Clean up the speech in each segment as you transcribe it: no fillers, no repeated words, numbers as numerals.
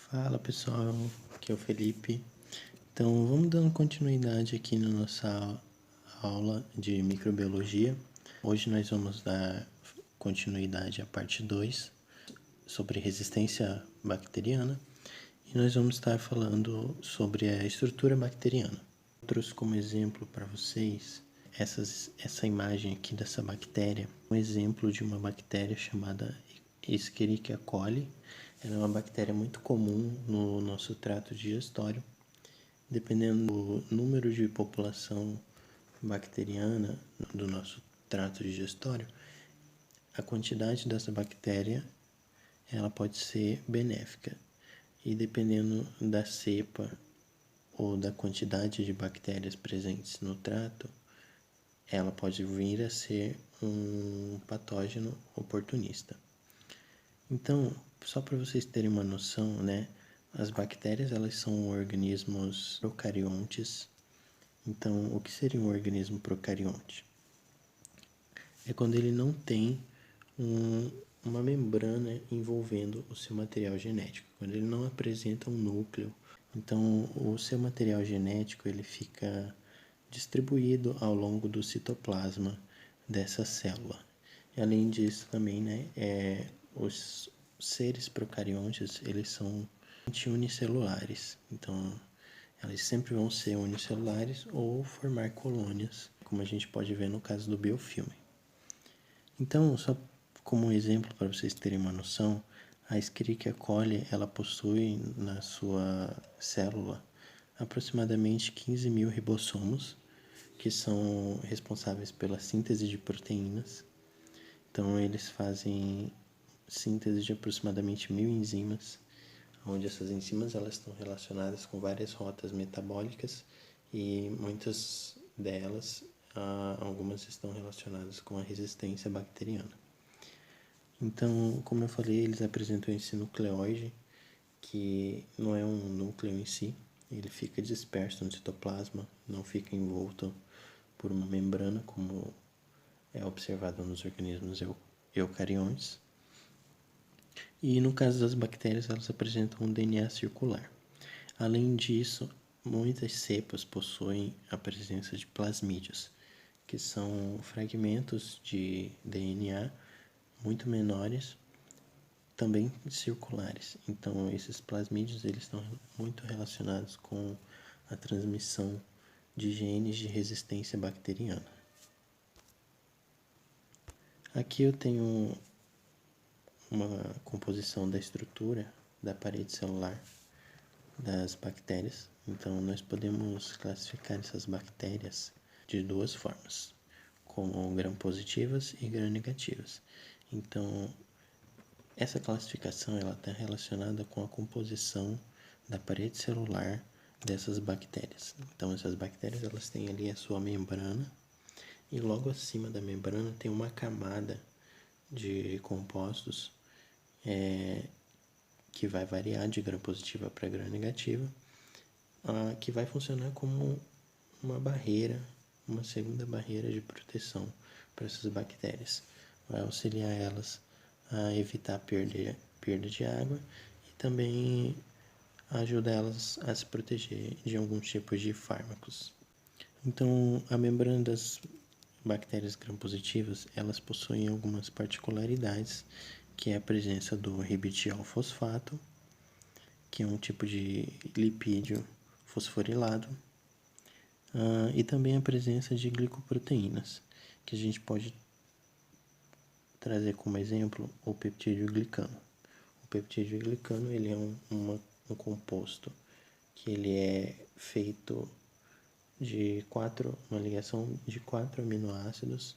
Fala pessoal, aqui é o Felipe. Então vamos dando continuidade aqui na nossa aula de microbiologia. Hoje nós vamos dar continuidade à parte 2 sobre resistência bacteriana e nós vamos estar falando sobre a estrutura bacteriana. Eu trouxe como exemplo para vocês essa imagem aqui dessa bactéria, um exemplo de uma bactéria chamada Escherichia coli. Ela é uma bactéria muito comum no nosso trato digestório. Dependendo do número de população bacteriana do nosso trato digestório, a quantidade dessa bactéria ela pode ser benéfica. E dependendo da cepa ou da quantidade de bactérias presentes no trato, ela pode vir a ser um patógeno oportunista. Então, só para vocês terem uma noção, né? As bactérias, elas são organismos procariontes. Então, o que seria um organismo procarionte? É quando ele não tem uma membrana envolvendo o seu material genético, quando ele não apresenta um núcleo. Então, o seu material genético ele fica distribuído ao longo do citoplasma dessa célula. E, além disso, também, né, os seres procariontes eles são unicelulares. Então, elas sempre vão ser unicelulares ou formar colônias, como a gente pode ver no caso do biofilme. Então, só como um exemplo para vocês terem uma noção, a Escherichia coli ela possui na sua célula aproximadamente 15.000 ribossomos, que são responsáveis pela síntese de proteínas. Então, eles fazem síntese de aproximadamente 1.000 enzimas, onde essas enzimas elas estão relacionadas com várias rotas metabólicas e muitas delas, algumas estão relacionadas com a resistência bacteriana. Então, como eu falei, eles apresentam esse nucleóide, que não é um núcleo em si, ele fica disperso no citoplasma, não fica envolto por uma membrana, como é observado nos organismos eucariontes. E no caso das bactérias, elas apresentam um DNA circular. Além disso, muitas cepas possuem a presença de plasmídios, que são fragmentos de DNA muito menores, também circulares. Então, esses plasmídios eles estão muito relacionados com a transmissão de genes de resistência bacteriana. Aqui eu tenho uma composição da estrutura da parede celular das bactérias. Então, nós podemos classificar essas bactérias de duas formas, como gram-positivas e gram-negativas. Então, essa classificação ela está relacionada com a composição da parede celular dessas bactérias. Então, essas bactérias elas têm ali a sua membrana e logo acima da membrana tem uma camada de compostos que vai variar de gram-positiva para gram-negativa, que vai funcionar como uma barreira, uma segunda barreira de proteção para essas bactérias. Vai auxiliar elas a evitar a perda de água e também ajuda elas a se proteger de alguns tipos de fármacos. Então, a membrana das bactérias gram-positivas, elas possuem algumas particularidades, que é a presença do ribitiol fosfato, que é um tipo de lipídio fosforilado, e também a presença de glicoproteínas, que a gente pode trazer como exemplo o peptídeo glicano. O peptídeo glicano ele é um composto que ele é feito de uma ligação de 4 aminoácidos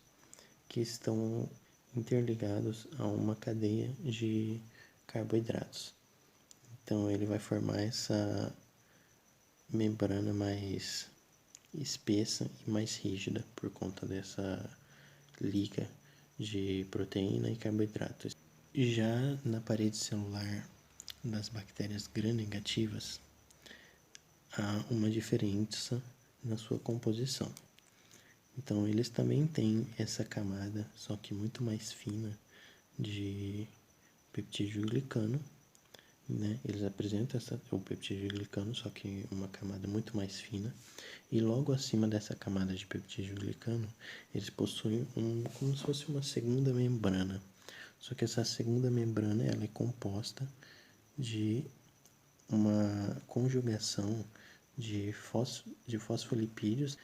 que estão interligados a uma cadeia de carboidratos. Então ele vai formar essa membrana mais espessa e mais rígida por conta dessa liga de proteína e carboidratos. Já na parede celular das bactérias gram-negativas, há uma diferença na sua composição. Então, eles também têm essa camada, só que muito mais fina, de peptídeo glicano, né? Eles apresentam o peptidoglicano, só que uma camada muito mais fina. E logo acima dessa camada de peptidoglicano, eles possuem como se fosse uma segunda membrana. Só que essa segunda membrana ela é composta de uma conjugação de fosfolipídios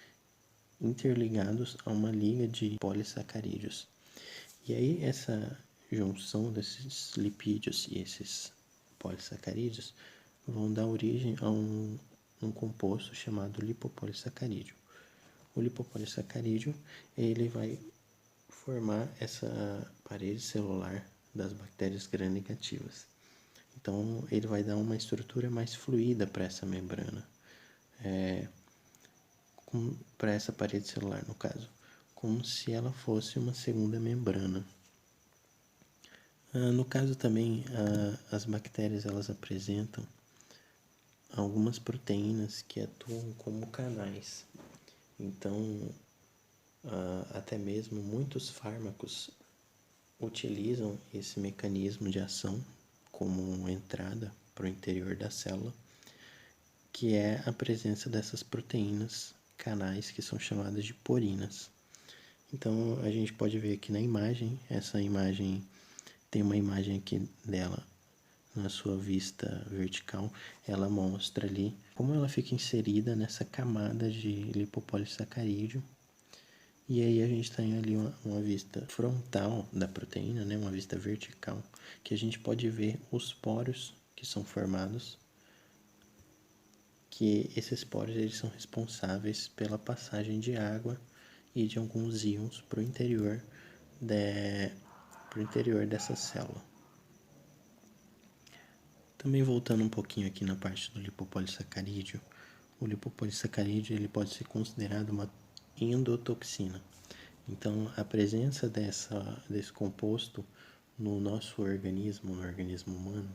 interligados a uma liga de polissacarídeos. E aí essa junção desses lipídios e esses polissacarídeos vão dar origem a um composto chamado lipopolissacarídeo. O lipopolissacarídeo ele vai formar essa parede celular das bactérias gram-negativas. Então ele vai dar uma estrutura mais fluida para essa membrana, para essa parede celular no caso, como se ela fosse uma segunda membrana. No caso também, as bactérias elas apresentam algumas proteínas que atuam como canais. Então, até mesmo muitos fármacos utilizam esse mecanismo de ação como entrada para o interior da célula, que é a presença dessas proteínas canais que são chamadas de porinas. Então, a gente pode ver aqui na imagem, essa imagem tem uma imagem aqui dela na sua vista vertical, ela mostra ali como ela fica inserida nessa camada de lipopolissacarídeo. E aí a gente tem ali uma vista frontal da proteína, né, uma vista vertical, que a gente pode ver os poros que são formados, que esses poros eles são responsáveis pela passagem de água e de alguns íons para o interior dessa célula. Também voltando um pouquinho aqui na parte do lipopolissacarídeo, o lipopolissacarídeo ele pode ser considerado uma endotoxina. Então, a presença desse composto no nosso organismo, no organismo humano,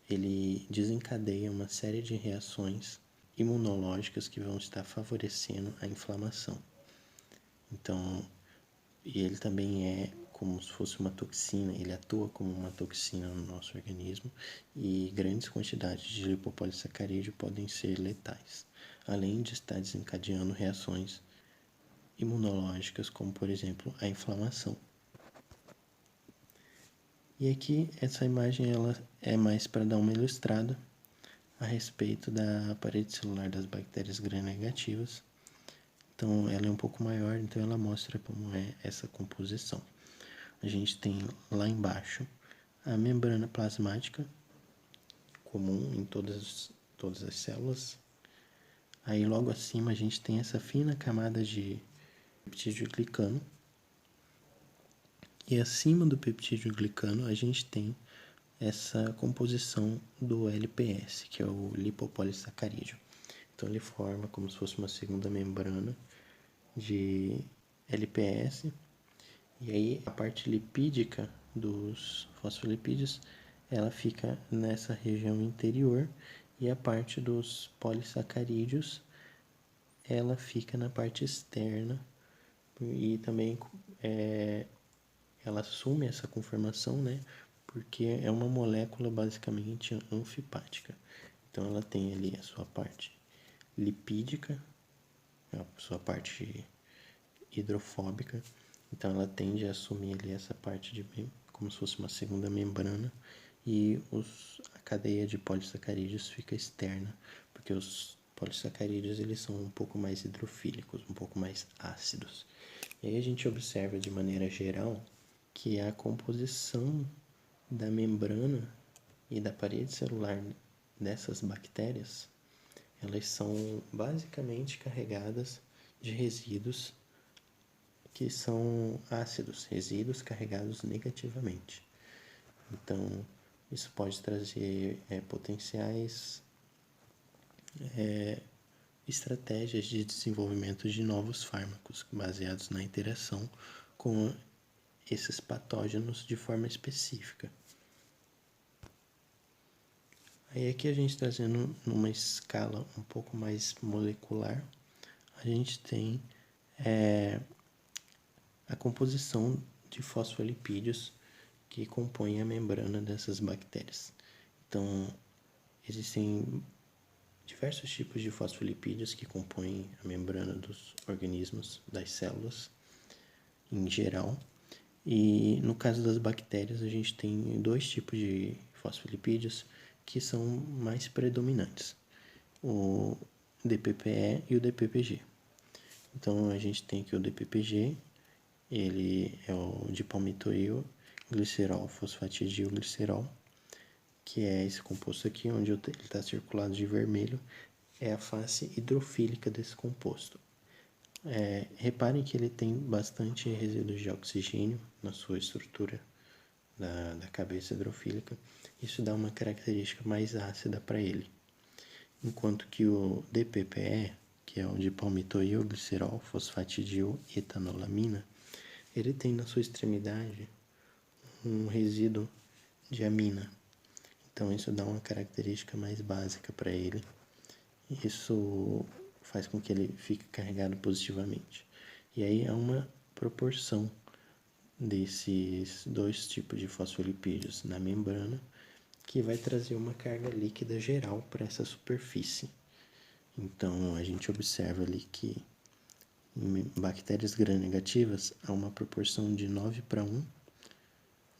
ele desencadeia uma série de reações imunológicas que vão estar favorecendo a inflamação. Então, e ele também é como se fosse uma toxina, ele atua como uma toxina no nosso organismo e grandes quantidades de lipopolissacarídeo podem ser letais, além de estar desencadeando reações imunológicas, como por exemplo a inflamação. E aqui essa imagem ela é mais para dar uma ilustrada a respeito da parede celular das bactérias gram-negativas. Então ela é um pouco maior, então ela mostra como é essa composição. A gente tem lá embaixo a membrana plasmática, comum em todas as células. Aí logo acima a gente tem essa fina camada de peptidoglicano. E acima do peptidoglicano a gente tem essa composição do LPS, que é o lipopolissacarídeo. Então ele forma como se fosse uma segunda membrana de LPS. E aí a parte lipídica dos fosfolipídios, ela fica nessa região interior e a parte dos polissacarídeos, ela fica na parte externa e também ela assume essa conformação, né? Porque é uma molécula basicamente anfipática. Então ela tem ali a sua parte lipídica, a sua parte hidrofóbica. Então ela tende a assumir ali essa parte de como se fosse uma segunda membrana e a cadeia de polissacarídeos fica externa, porque os polissacarídeos eles são um pouco mais hidrofílicos, um pouco mais ácidos. E aí a gente observa de maneira geral que a composição da membrana e da parede celular dessas bactérias, elas são basicamente carregadas de resíduos que são ácidos, resíduos carregados negativamente. Então, isso pode trazer potenciais estratégias de desenvolvimento de novos fármacos baseados na interação com esses patógenos de forma específica. Aí aqui a gente trazendo numa escala um pouco mais molecular, a gente tem a composição de fosfolipídios que compõem a membrana dessas bactérias. Então, existem diversos tipos de fosfolipídios que compõem a membrana dos organismos, das células em geral. E no caso das bactérias, a gente tem dois tipos de fosfolipídios que são mais predominantes, o DPPE e o DPPG. Então a gente tem aqui o DPPG, ele é o dipalmitoil glicerol fosfatidilglicerol, que é esse composto aqui, onde ele está circulado de vermelho, é a face hidrofílica desse composto. Reparem que ele tem bastante resíduos de oxigênio na sua estrutura da cabeça hidrofílica. Isso dá uma característica mais ácida para ele. Enquanto que o DPPE, que é o dipalmitoilglicerol fosfatidiletanolamina, ele tem na sua extremidade um resíduo de amina. Então isso dá uma característica mais básica para ele. Isso faz com que ele fique carregado positivamente. E aí há uma proporção desses dois tipos de fosfolipídios na membrana que vai trazer uma carga líquida geral para essa superfície. Então a gente observa ali que em bactérias gram-negativas há uma proporção de 9:1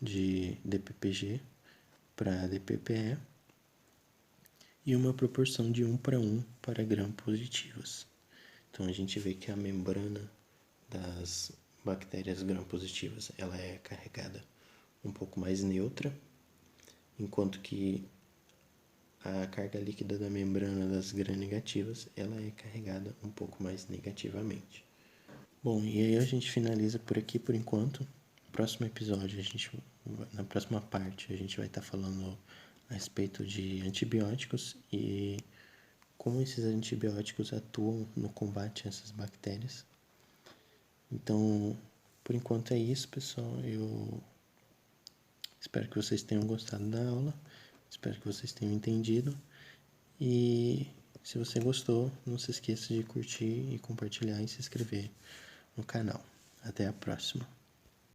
de DPPG para DPPE e uma proporção de 1:1 para gram-positivas. Então a gente vê que a membrana das bactérias gram-positivas ela é carregada um pouco mais neutra, enquanto que a carga líquida da membrana das gram-negativas ela é carregada um pouco mais negativamente. Bom, e aí a gente finaliza por aqui por enquanto. No próximo episódio, na próxima parte, a gente vai estar falando a respeito de antibióticos e como esses antibióticos atuam no combate a essas bactérias. Então, por enquanto é isso, pessoal. Eu espero que vocês tenham gostado da aula, espero que vocês tenham entendido. E se você gostou, não se esqueça de curtir e compartilhar e se inscrever no canal. Até a próxima.